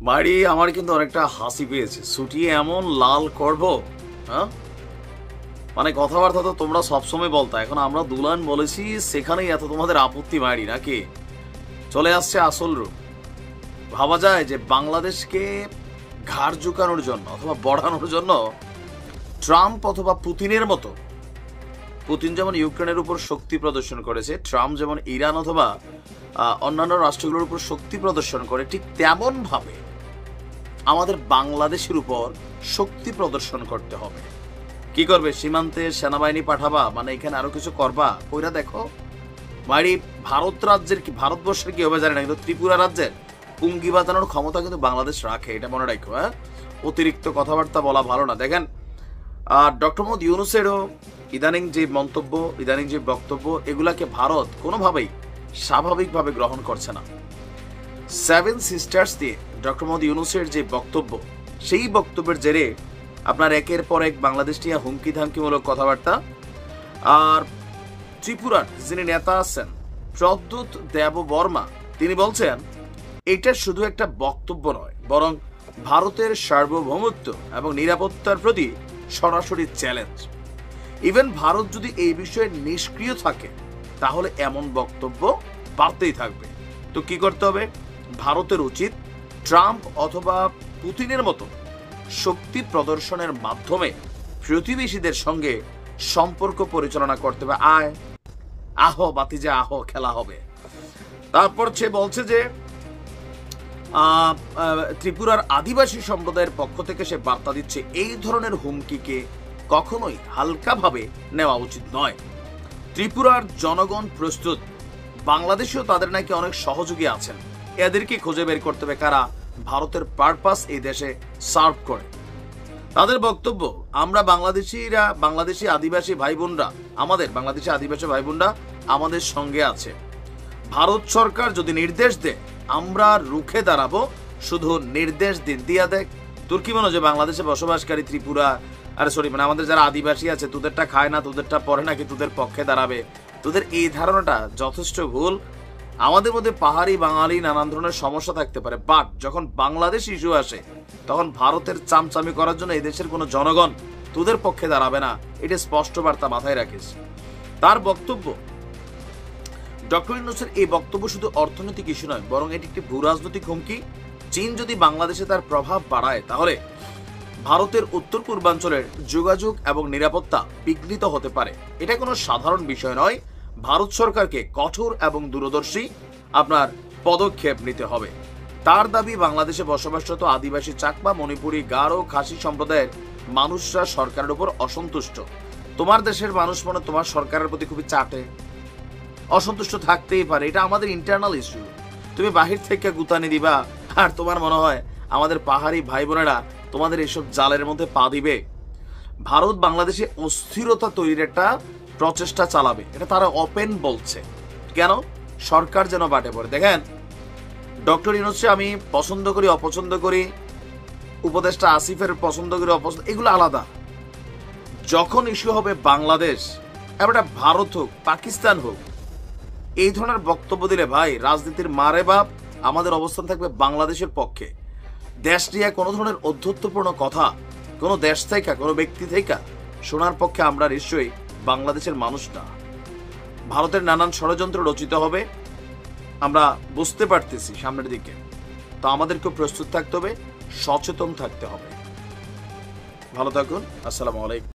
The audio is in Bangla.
বাড়ি আমার কিন্তু অনেকটা হাসি পেয়েছে। ছুটিয়ে এমন লাল করব, হ্যাঁ মানে কথাবার্তা তো তোমরা সবসময় বলতা, এখন আমরা দুলান বলেছি, সেখানেই এত তোমাদের আপত্তি বাড়ি নাকি? চলে আসছে আসল রূপ। ভাবা যায় যে বাংলাদেশকে ঘাড় ঝুঁকানোর জন্য অথবা বড়ানোর জন্য ট্রাম্প অথবা পুতিনের মতো, পুতিন যেমন ইউক্রেনের উপর শক্তি প্রদর্শন করেছে, ট্রাম্প যেমন ইরান অথবা অন্যান্য রাষ্ট্রগুলোর উপর শক্তি প্রদর্শন করে, ঠিক তেমন ভাবে আমাদের বাংলাদেশের উপর শক্তি প্রদর্শন করতে হবে। কি করবে? সীমান্তে সেনাবাহিনী পাঠাবা, মানে এখানে আরো কিছু করবা, ওইরা দেখো বাড়ি। ভারত রাজ্যের কি, ভারতবর্ষের কি হবে জানি না, কিন্তু ত্রিপুরা রাজ্যের পুঙ্গি বাজানোর ক্ষমতা কিন্তু বাংলাদেশ রাখে, এটা মনে রাখো। হ্যাঁ, অতিরিক্ত কথাবার্তা বলা ভালো না। দেখেন, ডক্টর মোহাম্মদ ইউনূসেরও ইদানিং যে মন্তব্য, ইদানিং যে বক্তব্য, এগুলাকে ভারত কোনোভাবেই স্বাভাবিকভাবে গ্রহণ করছে না। সেভেন সিস্টার্স দিয়ে ডক্টর মোহাম্মদ ইউনূসের যে বক্তব্য, সেই বক্তব্যের জেরে আপনার একের পর এক বাংলাদেশ নিয়ে হুমকি ধামকিমূলক কথাবার্তা। আর ত্রিপুরার যিনি নেতা আছেন প্রদ্যুৎ দেববর্মা, তিনি বলছেন এটা শুধু একটা বক্তব্য নয়, বরং ভারতের সার্বভৌমত্ব এবং নিরাপত্তার প্রতি সরাসরি চ্যালেঞ্জ। ইভেন ভারত যদি এই বিষয়ে নিষ্ক্রিয় থাকে তাহলে এমন বক্তব্য বাড়তেই থাকবে। তো কি করতে হবে? ভারতের উচিত ট্রাম্প অথবা পুতিনের মতো শক্তি প্রদর্শনের মাধ্যমে প্রতিবেশীদের সঙ্গে সম্পর্ক পরিচালনা করতে হবে। আহো বাতিজা আহো, খেলা হবে। তারপর সে বলছে যে ত্রিপুরার আদিবাসী সম্প্রদায়ের পক্ষ থেকে সে বার্তা দিচ্ছে, এই ধরনের হুমকিকে কখনোই হালকাভাবে নেওয়া উচিত নয়। ত্রিপুরার জনগণ প্রস্তুত, বাংলাদেশেও তাদের নাকি অনেক সহযোগী আছেন, এদেরকে খুঁজে বের করতে হবে কারা ভারতের পারপাস এই দেশে সার্ভ করে। তাদের বক্তব্য, আমরা বাংলাদেশিরা, বাংলাদেশি আদিবাসী ভাই বোনরা, আমাদের বাংলাদেশি আদিবাসী ভাই বোনরা আমাদের সঙ্গে আছে। ভারত সরকার যদি নির্দেশ দেয় আমরা রুখে দাঁড়াবো, শুধু নির্দেশ দিন। দিয়া দেখ, তোর কি মনে হয় যে বাংলাদেশে বসবাসকারী ত্রিপুরা, মানে আমাদের যারা আদিবাসী আছে, তোদেরটা খায় না, তোদেরটা পরে নাকি তোদের পক্ষে দাঁড়াবে? তোদের এই ধারণাটা যথেষ্ট ভুল। আমাদের মধ্যে পাহাড়ি বাঙালি নানান ধরনের সমস্যা থাকতে পারে, বাট যখন বাংলাদেশ ইস্যু আসে তখন ভারতের চামচামি করার জন্য এই দেশের কোনো জনগণ তোদের পক্ষে দাঁড়াবে না। এটা স্পষ্ট বার্তা, মাথায় রাখিস। তার বক্তব্য, ডক্টর ইউনূসের এই বক্তব্য শুধু অর্থনৈতিক ইস্যু নয়, বরং এটি একটি ভূরাজনৈতিক হুমকি। চীন যদি বাংলাদেশে তার প্রভাব বাড়ায় তাহলে ভারতের উত্তর পূর্বাঞ্চলের যোগাযোগ এবং নিরাপত্তা বিঘ্নিত হতে পারে। এটা কোনো সাধারণ বিষয় নয়। ভারত সরকারকে কঠোর এবং দূরদর্শী আপনার পদক্ষেপ নিতে হবে। তার দাবি, বাংলাদেশে বসবাসরত আদিবাসী, চাকমা, মণিপুরী, গারো, খাসি সম্প্রদায়ের মানুষরা সরকারের উপর অসন্তুষ্ট। তোমার দেশের মানুষ মনে তোমার সরকারের প্রতি খুবই চাটে, অসন্তুষ্ট থাকতেই পারে, এটা আমাদের ইন্টারনাল ইস্যু। তুমি বাহির থেকে গুতানি দিবা আর তোমার মনে হয় আমাদের পাহাড়ি ভাই বোনেরা তোমাদের এইসব জালের মধ্যে পা দিবে? ভারত বাংলাদেশে অস্থিরতা তৈরির একটা প্রচেষ্টা চালাবে, এটা তারা ওপেন বলছে। কেন? সরকার যেন বাটে পড়ে। দেখেন, ডক্টর ইউনূসকে আমি পছন্দ করি অপছন্দ করি, উপদেষ্টা আসিফের পছন্দ করি অপছন্দ, এগুলো আলাদা। যখন ইস্যু হবে বাংলাদেশ, এবারটা ভারত হোক পাকিস্তান হোক, এই ধরনের বক্তব্য দিলে ভাই রাজনীতির মারে বাপ, আমাদের অবস্থান থাকবে বাংলাদেশের পক্ষে। দেশ নিয়ে কোনো ধরনের অধ্যত্বপূর্ণ কথা কোনো দেশ থেকে, কোনো ব্যক্তি থেকে শোনার পক্ষে আমরা নিশ্চয়ই বাংলাদেশের মানুষ না। ভারতের নানান ষড়যন্ত্র রচিত হবে, আমরা বুঝতে পারতেছি সামনের দিকে। তো আমাদেরকে প্রস্তুত থাকতে হবে, সচেতন থাকতে হবে। ভালো থাকুন, আসসালামু আলাইকুম।